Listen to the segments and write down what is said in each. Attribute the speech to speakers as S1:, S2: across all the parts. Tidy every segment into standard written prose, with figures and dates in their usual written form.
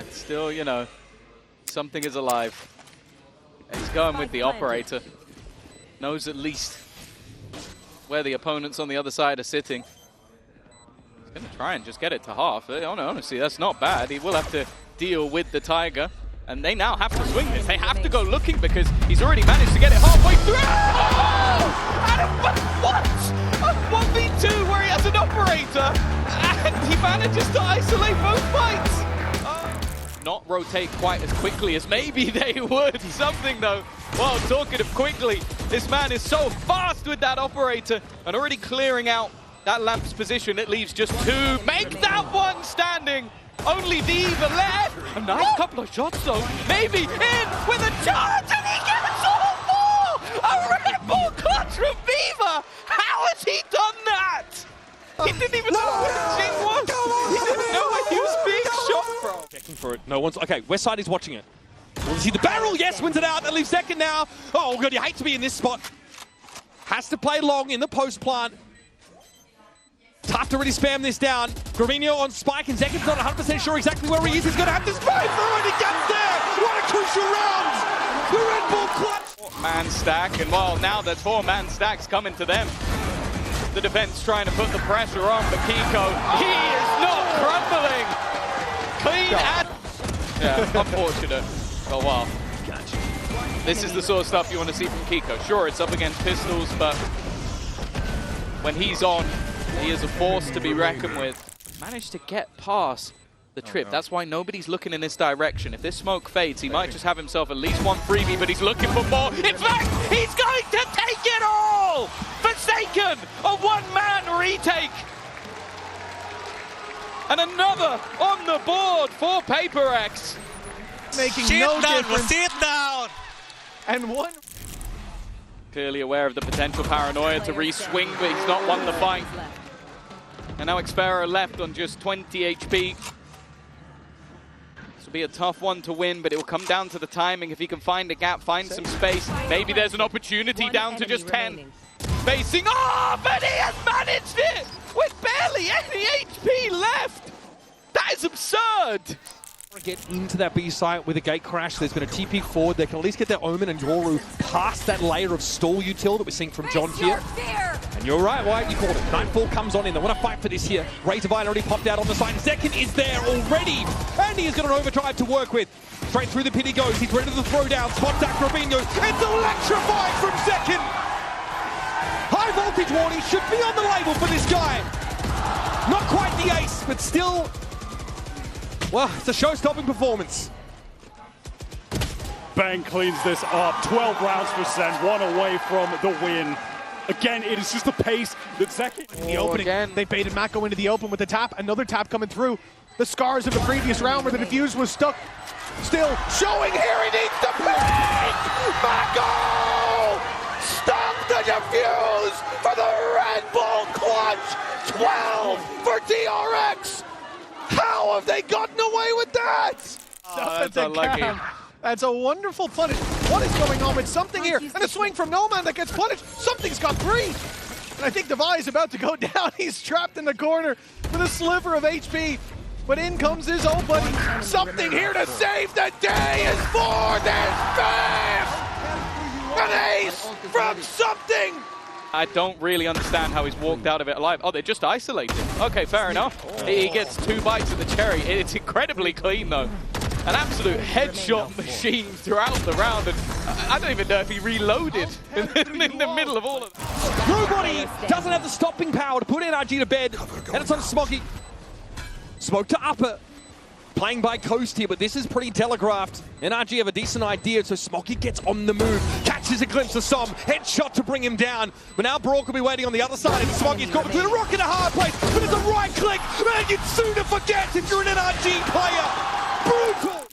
S1: It's still, you know, something is alive. He's going with the operator. Knows at least where the opponents on the other side are sitting. He's going to try and just get it to half. Honestly, that's not bad. He will have to deal with the Tiger. And they now have to swing this. They have to go looking because he's already managed to get it halfway through. Oh! What? A 1v2 where he has an operator and he manages to isolate both fights. Not rotate quite as quickly as maybe they would. Something though, well, talking of quickly, this man is so fast with that operator and already clearing out that Lamp's position. It leaves just two. Make that one standing. Only Viva left. A nice couple of shots though. Maybe in with a charge and he gets all four. A Red Bull clutch from Viva. How has he done that? He didn't even know where the Jing was. He didn't know where he was being shot from.
S2: Checking for it. No one's okay. West side is watching it. Will see the barrel? Yes, wins it out. That leaves second now. Oh god, you hate to be in this spot. Has to play long in the post plant. Tough to really spam this down. Gravino on spike and Zekin's not 100% sure exactly where he is. He's going to have to spray through and he gets there. What a crucial round. The Red Bull clutch.
S1: Man stack, and well, now there's 4-man stacks coming to them. The defense trying to put the pressure on, but Kiko, he is not crumbling. Clean and... Yeah, unfortunate. Oh, wow. This is the sort of stuff you want to see from Kiko. Sure, it's up against pistols, but when he's on, he is a force to be reckoned with. Managed to get past the trip. That's why nobody's looking in this direction. If this smoke fades, he might just have himself at least one freebie, but he's looking for more. In fact, he's going to take it all! Forsaken! A one-man retake! And another on the board for Paper X.
S3: Making no difference.
S4: Sit down!
S3: And one...
S1: Clearly aware of the potential paranoia to re-swing, but he's not won the fight. And now Xpera left on just 20 HP. This will be a tough one to win, but it will come down to the timing. If he can find a gap, find some space, maybe there's an opportunity down to just 10. Facing off, and he has managed it with barely any HP left. That is absurd.
S2: Get into that B site with a gate crash. There's been a TP forward. They can at least get their Omen and Yoru past that layer of stall util that we're seeing from John here. And you're right, Wyatt, you called it. Nightfall comes on in. They want to fight for this here. Razorvine already popped out on the side. Zekin is there already. And he has got an overdrive to work with. Straight through the pit he goes. He's ready to throw down. Spot back Robinho. It's electrified from Zekin. High voltage warning should be on the label for this guy. Not quite the ace, but still... Well, it's a show-stopping performance.
S5: Bang cleans this up. 12 rounds for Zen, one away from the win. Again, it is just the pace that Zekin...
S3: In the opening, they baited Mako into the open with the tap. Another tap coming through. The scars of the previous round where the defuse was stuck. Still showing here, he needs to ping! Mako! Stop the defuse for the Red Bull clutch! 12 for DRX! How have they gotten away with that?
S1: That's unlucky.
S3: That's a wonderful punish. What is going on with something here? And a swing from No Man that gets punished. Something's got three. And I think Devi is about to go down. He's trapped in the corner with a sliver of HP. But in comes his old buddy. Something here to save the day is for this fifth. An ace from something.
S1: I don't really understand how he's walked out of it alive. Oh, they're just isolated. Okay, fair enough. He gets 2 bites of the cherry. It's incredibly clean, though. An absolute headshot machine throughout the round. And I don't even know if he reloaded in the middle of all of that.
S2: Nobody doesn't have the stopping power to put NRG to bed. And it's on Smoggy. Smoke to upper. Playing by Coast here, but this is pretty telegraphed. NRG have a decent idea, so Smoggy gets on the move. Catches a glimpse of Som. Headshot to bring him down. But now Brock will be waiting on the other side, and Smoggy's got between a rock and a hard place. But it's a right click, and you'd sooner forget if you're an NRG player. Brutal!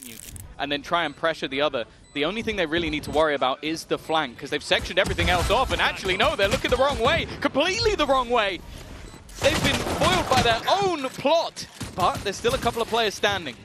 S1: And then try and pressure the other. The only thing they really need to worry about is the flank, because they've sectioned everything else off, and actually, no, they're looking the wrong way. Completely the wrong way. They've been foiled by their own plot, but there's still a couple of players standing.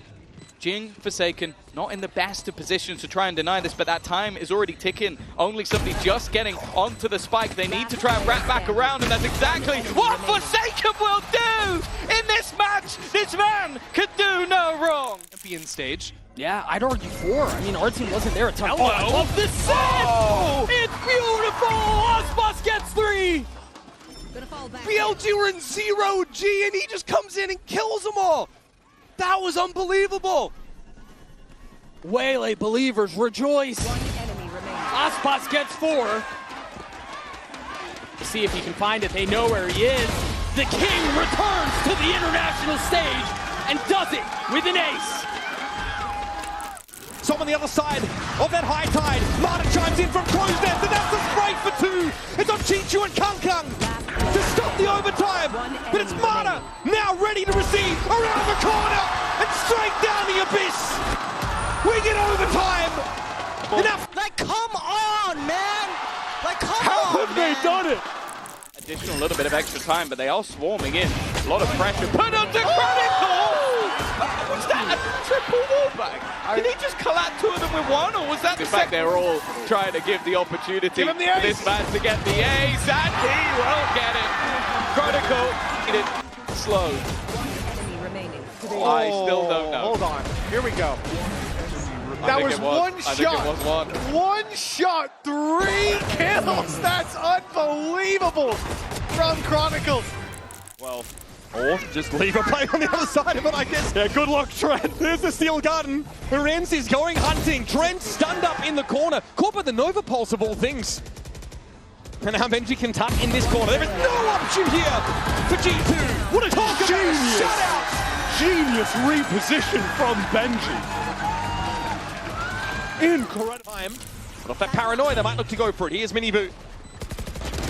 S1: Jing, Forsaken, not in the best of positions to try and deny this, but that time is already ticking. Only somebody just getting onto the spike. They need to try and wrap back around, and that's exactly what Forsaken will do in this match. This man could do no wrong.
S4: champion stage.
S6: Yeah, I'd argue 4. I mean, our team wasn't there a ton.
S2: Hello.
S6: Oh, I love this set!
S2: Oh.
S6: It's beautiful! Osbus gets 3!
S4: BLG were in 0G and he just comes in and kills them all. That was unbelievable.
S6: Waylay believers rejoice. Osbus gets 4. See if he can find it. They know where he is. The king returns to the international stage and does it with an ace.
S2: So on the other side of that high tide, Marta chimes in from close nest, and that's the spray for 2. It's on Chichu and Kang to stop the overtime. But it's Marta now ready to receive around the corner and straight down the abyss. We get overtime. Enough.
S7: Like, come on, man! Like, come on,
S5: How have they done it?
S1: Additional little bit of extra time, but they are swarming in. A lot of pressure. Put on the Chronicle! Was that a triple wallbang? Did he just collapse 2 of them with 1, or was that the fact they were all trying to give the opportunity
S3: Give him the
S1: for
S3: ace.
S1: this man to get the ace, and he will get it. Chronicle, it slow. I still don't know.
S3: Hold on. Here we go.
S1: I
S3: That
S1: think
S3: was
S1: it
S3: one
S1: I think
S3: shot.
S1: it was 1.
S3: One shot, 3 kills. That's unbelievable from Chronicle.
S2: Well, or just leave a play on the other side of it, I guess. Yeah, good luck, Trent. There's the Steel Garden. Lorenz is going hunting. Trent stunned up in the corner. Caught by the Nova Pulse of all things. And now Benji can tuck in this corner. There is no option here for G2. What a talk about a shutout.
S5: Genius reposition from Benji. Incredible.
S2: Time. But off that paranoia, they might look to go for it. Here's Minibu.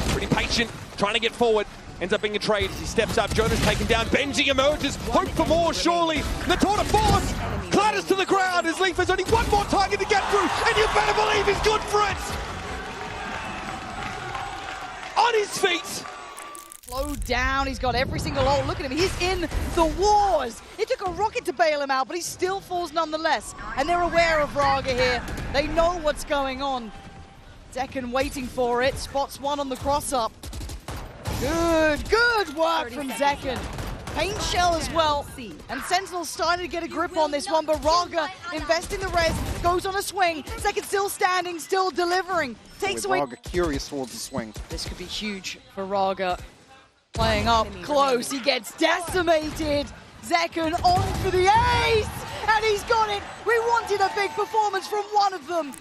S2: Pretty patient, trying to get forward. Ends up being a trade as he steps up. Jonas taken down. Benji emerges. Hope for more, surely. The tour de force clatters to the ground as Leaf has only one more target to get through. And you better believe he's good for it. On his feet.
S7: Slowed down, he's got every single ult. Look at him, he's in the wars. It took a rocket to bail him out, but he still falls nonetheless. And they're aware of Raga here. They know what's going on. Decken waiting for it, spots 1 on the cross-up. Good work from Decken. Paint Shell as well. And Sentinel's starting to get a grip on this one, but Raga investing the res, goes on a swing. Second still standing, still delivering. Takes away.
S8: Raga curious towards the swing.
S7: This could be huge for Raga. Playing up close, he gets decimated. Zekken on for the ace, and he's got it. We wanted a big performance from one of them.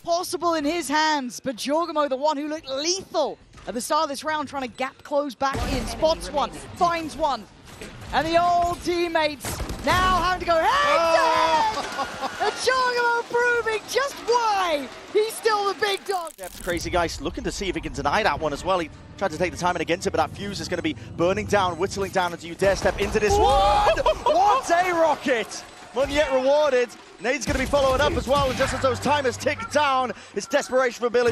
S7: Possible in his hands, but Jorgamo, the one who looked lethal at the start of this round, trying to gap close back in, spots 1, finds 1. And the old teammates now having to go head-to-head. And Jorgamo proving just why he's still the big dog.
S9: That's crazy guys looking to see if he can deny that one as well. He tried to take the timing against it, but that fuse is going to be burning down, whittling down until you dare step into this one. What a rocket! Not yet rewarded. Nade's going to be following up as well, and just as those timers tick down, it's desperation for Billy.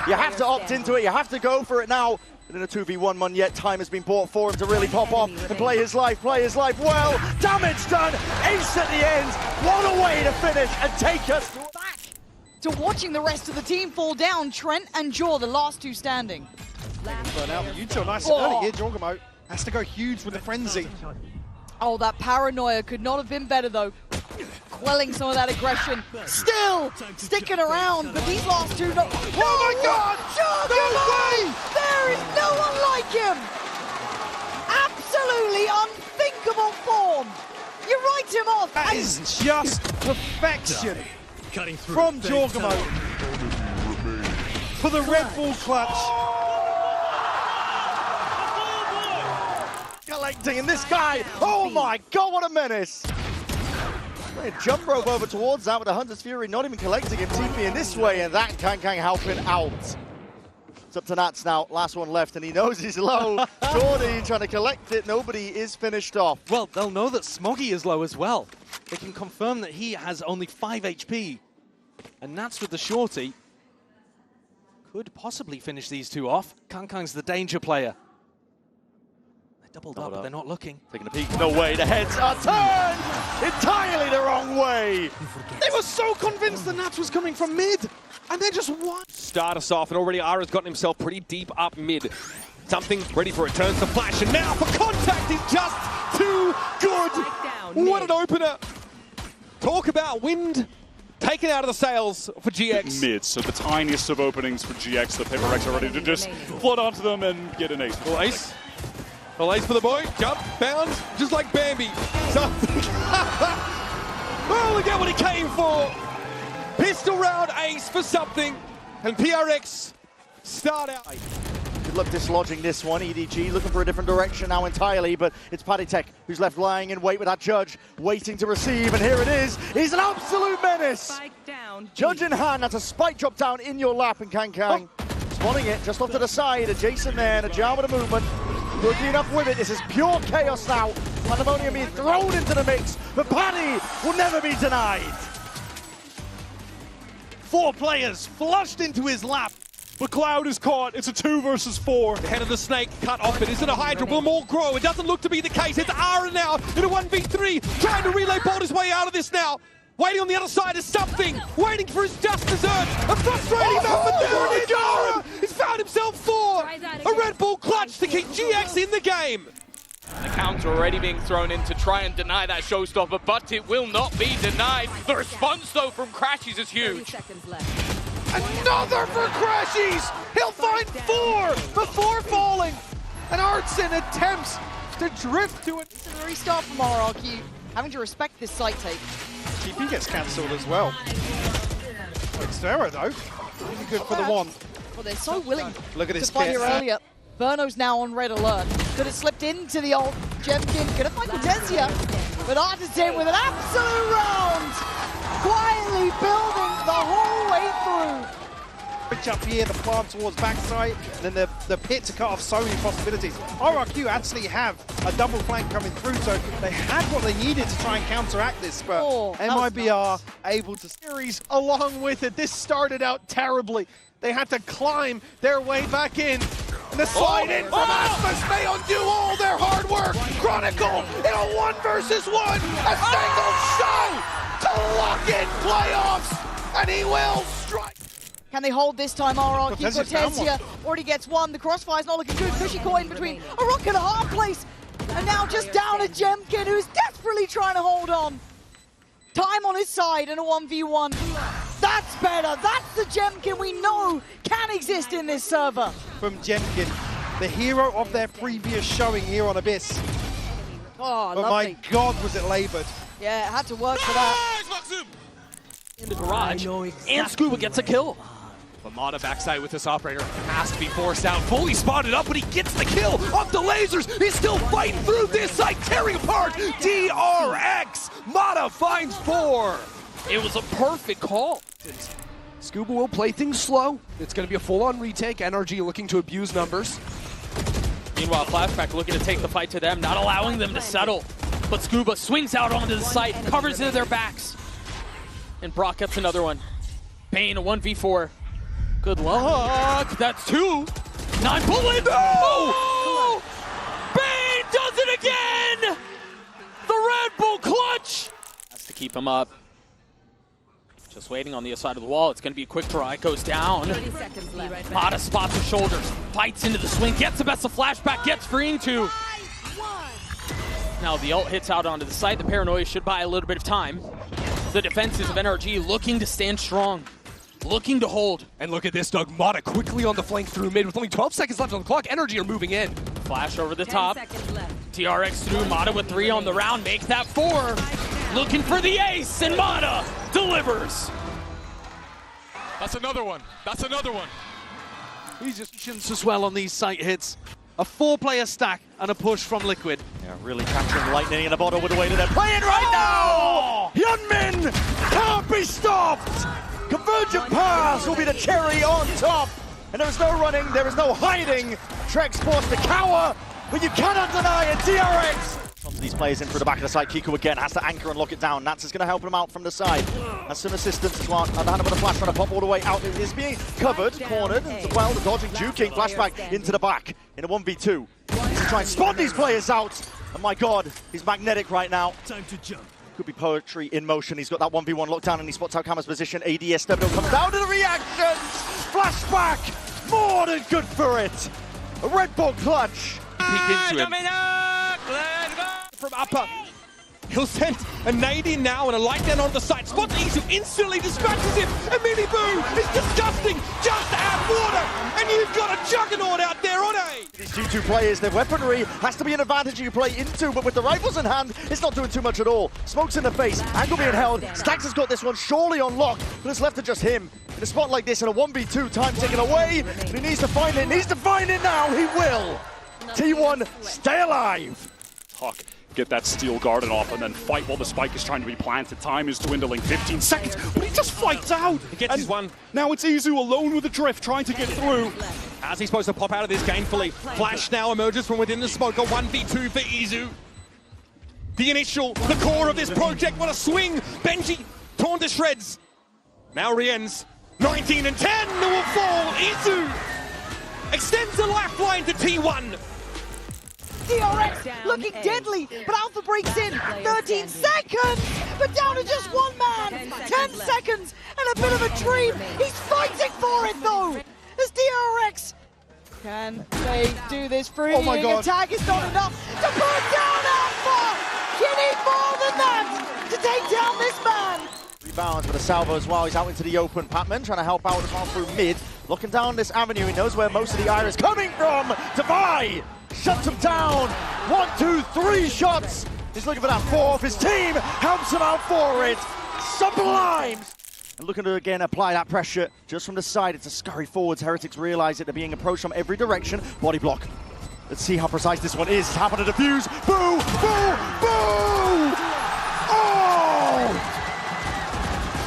S9: You have to opt into it, you have to go for it now. And in a 2v1 one yet, time has been bought for him to really pop off and play his life well. Damage done, ace at the end. What a way to finish and take us
S7: Back to watching the rest of the team fall down. Trent and Jaw, the last 2 standing.
S3: Burn out. Yuto nice and early here. Jorgamo has to go huge with the frenzy.
S7: Oh, that paranoia could not have been better though. Quelling some of that aggression. Still sticking around, but these last 2 no. Oh my God! Jorgamo! There is no one like him! Absolutely unthinkable form! You write him off!
S3: That is just perfection from Jorgamo for the Red Bull clutch.
S9: collecting, and this guy, oh my God, what a menace! Jump rope over towards that with the Hunter's Fury, not even collecting him, TP in this way, and that Kang helping out. It's up to Nats now, last one left, and he knows he's low. Jordy trying to collect it, nobody is finished off.
S10: Well, they'll know that Smoggy is low as well. They can confirm that he has only 5 HP. And Nats with the shorty could possibly finish these two off. Kang's the danger player. They doubled up, but they're not looking.
S9: Taking a peek, no way, the heads are turned entirely the wrong way.
S2: They were so convinced the Nats was coming from mid, and they just won. Start us off, and already Ara's gotten himself pretty deep up mid. Something ready for it, turns to flash, and now for contact is just too good. What an opener. Talk about wind taken out of the sails for GX.
S5: Mid, so the tiniest of openings for GX. The Paper Rex are ready to just flood onto them and get an ace.
S2: Full ace. Full ace for the boy. Jump, bounce, just like Bambi. Something. Oh, look at what he came for. Pistol round ace for something. And PRX start out.
S9: Good luck dislodging this one. EDG looking for a different direction now entirely, but it's Paddytech who's left lying in wait with that Judge, waiting to receive, and here it is. He's an absolute menace.
S7: Spike down.
S9: Judge in hand, that's a spike drop down in your lap, and Kang spawning it just off to the side, adjacent there, and a jar with a movement. Good enough with it. This is pure chaos now. Pandemonium being thrown into the mix, but Paddy will never be denied.
S10: 4 players flushed into his lap.
S5: But Cloud is caught. It's a 2 versus 4.
S2: The head of the snake cut off. It isn't a Hydra. Will more grow? It doesn't look to be the case. It's Aaron now in a 1v3, trying to relay bolt his way out of this now. Waiting on the other side is something. Waiting for his just desserts. A frustrating moment there. And Aaron! He's found himself 4. A Red Bull clutch to keep GX in the game.
S1: The counter already being thrown in to try and deny that showstopper, but it will not be denied. The response, though, from Crashies is huge.
S3: Another for Crashies! He'll find 4 before falling! And Artson attempts to drift to it.
S7: This is a restart from RRQ, having to respect this site take.
S3: TP gets cancelled as well. Xterra though, really good for the one.
S7: Well, they're so willing
S3: Look at
S7: to
S3: this
S7: fight
S3: kit.
S7: here earlier. Verno's now on red alert. Could have slipped into the old Jemkin. Could have find Cortesia. But Artisan with an absolute round. Quietly building the whole way through.
S3: Pitch up here, the plant towards backside, and then the pit to cut off so many possibilities. RRQ actually have a double flank coming through, so they had what they needed to try and counteract this, but MIBR able to series along with it. This started out terribly. They had to climb their way back in. And the slide in from Asmus may undo all their hard work. Chronicle in a 1 versus 1. A single shot to lock in playoffs. And he will strike.
S7: Can they hold this time? RRQ
S3: Cortesia
S7: Cortesia already gets 1. The crossfire's not looking good. Cushy coin between a rock and a hard place. And now just down a Jemkin who's desperately trying to hold on. Time on his side in a 1v1. That's better. That's the Jemkin we know can exist in this server.
S3: From Jemkin, the hero of their previous showing here on Abyss.
S7: Oh,
S3: But
S7: lovely.
S3: my God, was it laboured.
S7: Yeah, it had to work for that.
S6: In the garage, and Scuba gets a kill.
S2: Lamada backside with this operator has to be forced out. Fully spotted up, but he gets the kill off the lasers. He's still fighting through this side, tearing apart DRX. Mata finds 4.
S6: It was a perfect call.
S4: Scuba will play things slow. It's going to be a full-on retake. NRG looking to abuse numbers.
S6: Meanwhile, Flashback looking to take the fight to them, not allowing them to settle. But Scuba swings out onto the site, covers into their backs. And Brock gets another one. Bane, a 1v4. Good luck. That's 2. 9 bullet. No! Bane does it again! The Red Bull clutch! Has to keep him up. Just waiting on the other side of the wall. It's going to be a quick draw. It goes down. Mata spots his shoulders, fights into the swing, gets the best of Flashback, gets free into. Now the ult hits out onto the site. The Paranoia should buy a little bit of time. The defenses of NRG looking to stand strong, looking to hold.
S4: And look at this, Doug. Mata quickly on the flank through mid with only 12 seconds left on the clock. NRG are moving in.
S6: Flash over the top. TRX through. Mata with 3 on the round. Make that 4. Looking for the ace, and Mata delivers.
S2: That's another one. That's another one.
S10: He's just patience as well on these site hits. A 4-player stack and a push from Liquid.
S9: Yeah, really capturing lightning in a bottle with the way that they're playing right now! Hyunmin can't be stopped! Convergent pass will be the cherry on top! And there is no running, there is no hiding. Trek's forced to cower, but you cannot deny it, DRX! These players in through the back of the side. Kiku again has to anchor and lock it down. Nats is going to help him out from the side. Has some assistance as well. And the hand with a flash trying to pop all the way out. It is being covered, cornered as well. The dodging juking flashback into the back in a 1v2. He's to try and spot these players out. And my God, he's magnetic right now.
S8: Time to jump.
S9: Could be poetry in motion. He's got that 1v1 locked down and he spots out Kama's position. ADS Stebno comes down to the reaction. Flashback, more than good for it. A Red Bull clutch.
S2: Peek into him. From upper. He'll send a nade in now and a light down on the side. Spots Isu, instantly dispatches him. A mini boo is disgusting. Just add water, and you've got a juggernaut out there on A.
S9: These G2 players, their weaponry has to be an advantage you play into, but with the rifles in hand, it's not doing too much at all. Smoke's in the face, angle being held. Stax has got this one surely on lock, but it's left to just him. In a spot like this, in a 1v2, time taken away, and he needs to find it, now, he will! T1, stay alive!
S5: Huck, get that steel garden off and then fight while the spike is trying to be planted. Time is dwindling, 15 seconds, but he just fights out!
S2: He gets his one.
S5: Now it's Isu alone with the drift, trying to get through.
S2: How's he supposed to pop out of this gainfully? Flash now emerges from within the smoke, a 1v2 for Isu. The initial, the core of this project, what a swing! Benji torn to shreds. Now Rien's 19 and 10 will fall. Isu extends the lifeline to T1.
S7: DRX looking deadly, but Alpha breaks in. 13 seconds, but down to just one man. 10 seconds and a bit of a dream. He's fighting for it though. As DRX, can they do this free?
S3: Oh my God.
S7: Attack is not enough to put down Alpha. You need more than that to take down this man.
S9: Rebounds with a salvo as well. He's out into the open. Patman trying to help out as well through mid. Looking down this avenue. He knows where most of the ire is coming from. Devi shuts him down. 1, 2, 3 shots. He's looking for that 4 off his team. Helps him out for it. Sublime. And looking to again apply that pressure just from the side. It's a scurry forwards. Heretics realize it. They're being approached from every direction. Body block. Let's see how precise this one is. It's happened to defuse. Boo! Boo! Boo! Oh!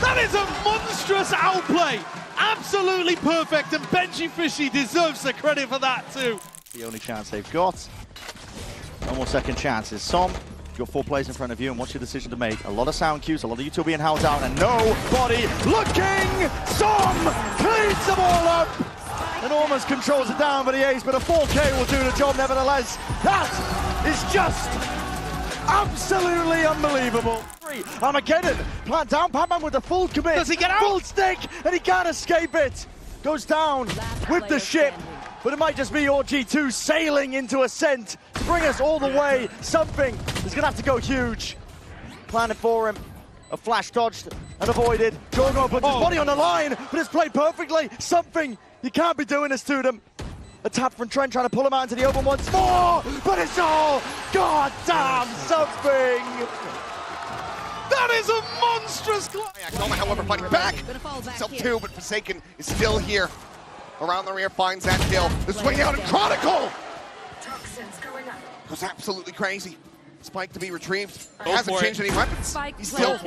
S4: That is a monstrous outplay. Absolutely perfect, and Benji Fishy deserves the credit for that too.
S9: The only chance they've got. No more second chances. Som, you've got 4 players in front of you, and what's your decision to make? A lot of sound cues, a lot of you two being held down, and nobody looking! Som cleans them all up! And almost controls it down for the ace, but a 4K will do the job nevertheless. That is just absolutely unbelievable. Armageddon, plant down, Patman with the full commit.
S4: Does he get out?
S9: Full stick, and he can't escape it. Goes down with the ship, but it might just be OG2 sailing into Ascent to bring us all the way. Something is gonna have to go huge. Planted for him, a flash dodged and avoided. Jorgo puts his body on the line, but it's played perfectly. Something, you can't be doing this to them. A tap from Trent trying to pull him out into the open once more, but it's all goddamn something.
S4: That is a monstrous
S8: Noma, however, fighting back. Himself too, but Forsaken is still here. Around the rear, finds that kill. The swing out and Chronicle! Goes absolutely crazy. Spike to be retrieved. Hasn't changed any weapons. He still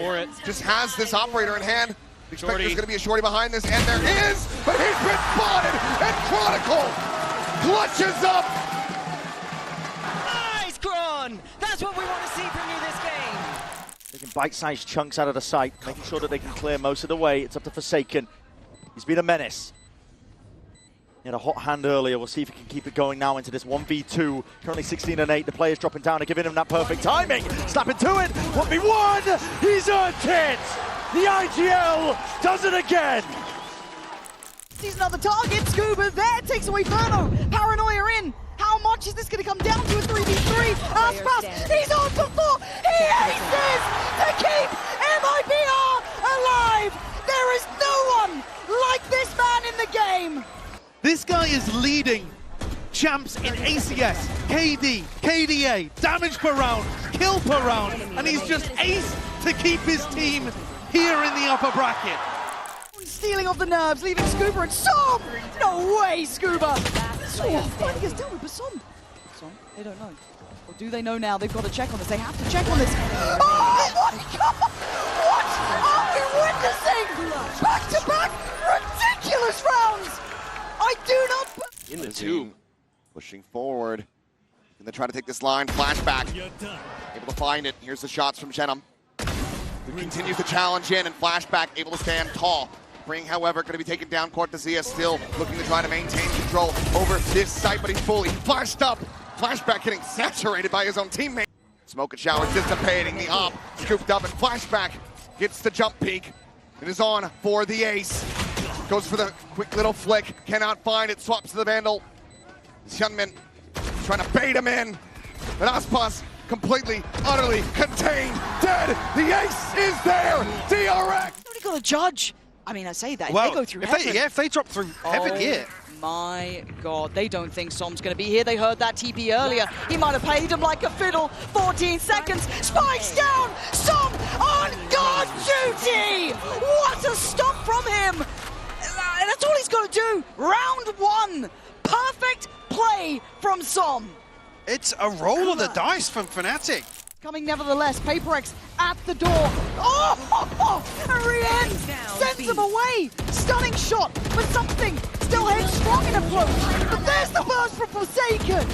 S8: just has this operator in hand. Expect there's going to be a shorty behind this, and there is, but he's been spotted, and Chronicle clutches up.
S11: Nice, Kron! That's what we want to see from you this game.
S9: Taking bite-sized chunks out of the site, making sure that they can clear most of the way. It's up to Forsaken. He's been a menace. He had a hot hand earlier. We'll see if he can keep it going now into this 1v2. Currently 16 and 8. The players dropping down and giving him that perfect timing. Snapping to it. 1v1. He's earned it. The IGL does it again.
S7: Sees another target. Scuba there takes away Verno. Paranoia in. How much is this going to come down to a 3v3? Aspas, he's on for 4. He aces to keep MIBR alive. There is no one like this man in the game.
S4: This guy is leading champs in ACS, KD, KDA, damage per round, kill per round, and he's just ace to keep his team here in the upper bracket.
S7: Stealing off the nerves, leaving Scuba and Som! No way, Scuba! Finding us down with Basom. Basom, they don't know. Or do they know now? They've got to check on this. They have to check on this. Oh my god! What are we witnessing? Back-to-back ridiculous rounds! I do not...
S8: In the tomb, pushing forward. And they try to take this line, flashback. Able to find it. Here's the shots from Shenum. Who continues to challenge in, and flashback able to stand tall. Bring, however, going to be taken down. Cortesia still looking to try to maintain control over this site, but he's fully flashed up. Flashback getting saturated by his own teammate. Smoke and showers dissipating. The op scooped up, and flashback gets the jump peak. It is on for the ace. Goes for the quick little flick. Cannot find it. Swaps to the Vandal. Hyunmin trying to bait him in. But Aspas
S4: completely, utterly contained, dead. The ace is there. DRX.
S7: Nobody got to judge. I mean, I say that.
S4: Well,
S7: they go through
S4: if
S7: heaven.
S4: if they drop through heaven, yeah.
S7: My God, they don't think Som's going to be here. They heard that TP earlier. He might have paid him like a fiddle. 14 seconds. Spikes down. Som on guard duty. What a stop from him. And that's all he's got to do. Round one. Perfect play from Som.
S4: It's a roll of the dice from Fnatic.
S7: Coming nevertheless, PaperX at the door. Oh! And Rien sends him away. Stunning shot, but something still headstrong in approach. But there's the burst from Forsaken.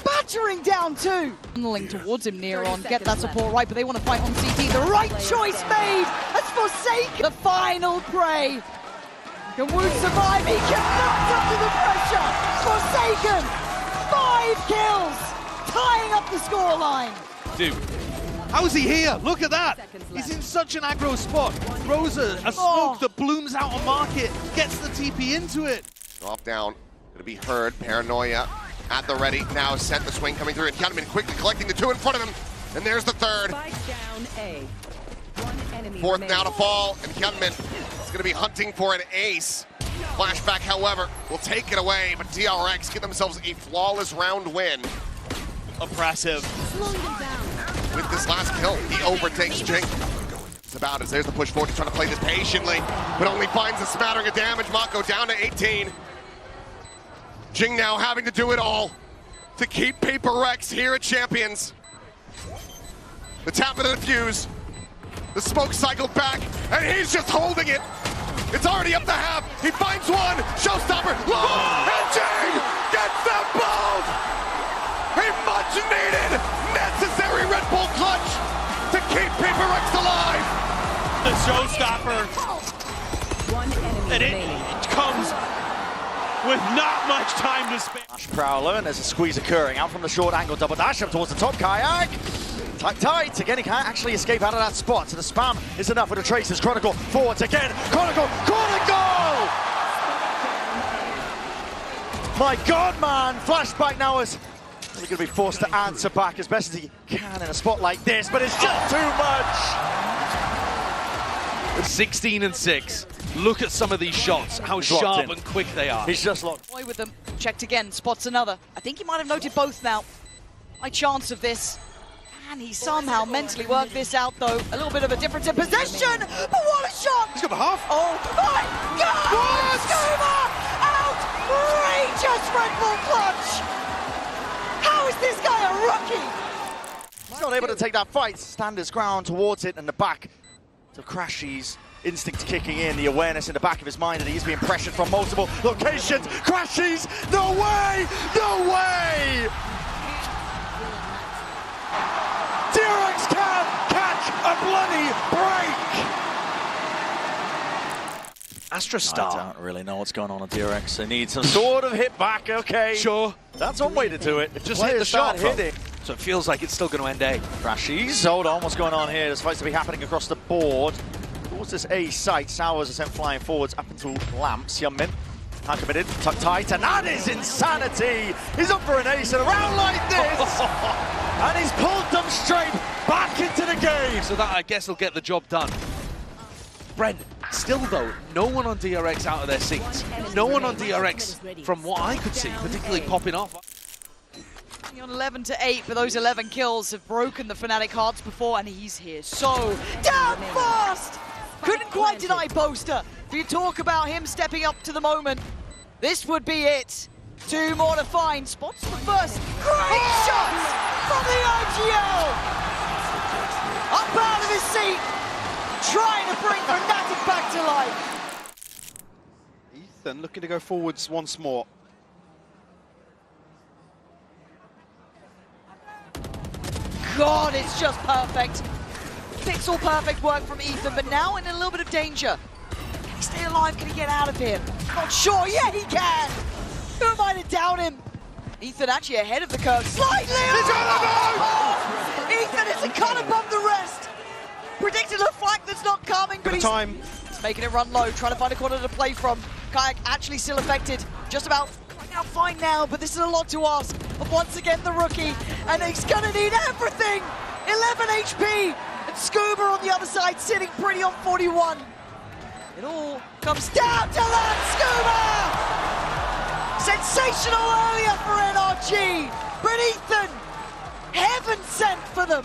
S7: Battering down two. Funneling towards him, Neron. Get that support right, but they want to fight on CT. The right choice made. That's Forsaken. The final prey. Can Wu survive? He cannot under the pressure. Forsaken. 5 kills. Tying up the scoreline.
S4: Dude, how is he here? Look at that. He's in such an aggro spot. Throws a smoke that blooms out on market, gets the TP into it.
S8: Off down, gonna be heard. Paranoia at the ready. Now sent the swing coming through, and Kyunmin quickly collecting the 2 in front of him. And there's the third. Fourth now to fall, and Kyunmin is gonna be hunting for an ace. Flashback, however, will take it away, but DRX get themselves a flawless round win. Impressive. With this last kill, he overtakes Jing. It's about as there's the push forward. He's trying to play this patiently, but only finds a smattering of damage. Mako down to 18. Jing now having to do it all to keep PaperX here at Champions. The tap of the defuse. The smoke cycled back, and he's just holding it. It's already up to half. He finds one. Showstopper. And Jing gets them both. A much needed, necessary Red Bull clutch to keep PaperX alive.
S5: The showstopper. And it comes with not much time to spare.
S9: Prowler, and there's a squeeze occurring. Out from the short angle, double dash up towards the top. Kayak. Tight. Again, he can't actually escape out of that spot. So the spam is enough with the Traces. Chronicle forwards again. Chronicle! My God, man. Flashback now is going to be forced to answer back as best as he can in a spot like this, but it's just too much.
S2: 16 and 6. Look at some of these shots, how sharp and quick they are.
S9: He's just locked.
S7: Boy with them, checked again, spots another. I think he might have noted both now. High chance of this. Can he somehow mentally work this out, though? A little bit of a difference in possession, but what a shot!
S4: He's got the half.
S7: Oh my God! Scuba! Outrageous Red Bull clutch! How is this guy a rookie?
S9: He's not able to take that fight. Stand his ground towards it, and the back to Crashy's instinct kicking in, the awareness in the back of his mind that he's being pressured from multiple locations. Crashy's, no way! DRX can catch a bloody break!
S2: Astra Star.
S9: I don't really know what's going on at DRX. They need some sort of hit back, okay.
S2: Sure.
S9: That's one way to do it.
S2: Just hit the shot,
S9: hitting.
S2: So it feels like it's still going to end A.
S9: Crashies, hold on, what's going on here? There's supposed to be happening across the board. Towards this A site, Sowers are sent flying forwards up into Lamps. Youngmin, not committed, tucked tight, and that is insanity! He's up for an ace in a round like this! And he's pulled them straight back into the game!
S2: So that, I guess, will get the job done. Brent, still though, no one on DRX out of their seats. No one on DRX, from what I could see, particularly popping off.
S7: On 11 to 8, but those 11 kills have broken the Fnatic hearts before, and he's here so damn fast! Couldn't quite deny Boaster. If you talk about him stepping up to the moment, this would be it. 2 more to find. Spots the first. Great shots from the RGL! Up out of his seat, trying to bring Fnatic back to life.
S4: Ethan looking to go forwards once more.
S7: God, it's just perfect. Pixel perfect work from Ethan, but now in a little bit of danger. Can he stay alive? Can he get out of here? Not sure. Yeah, he can. Who am I to doubt him? Ethan actually ahead of the curve. Slightly. Ethan is a cut above the rest. Predicted a flank that's not coming, but he's making it run low, trying to find a corner to play from. Kayak actually still affected. Just about going out fine now, but this is a lot to ask. of once again the rookie, and he's gonna need everything. 11 HP, and Scuba on the other side sitting pretty on 41. It all comes down to that Scuba! Sensational earlier for NRG, but Ethan, heaven sent for them.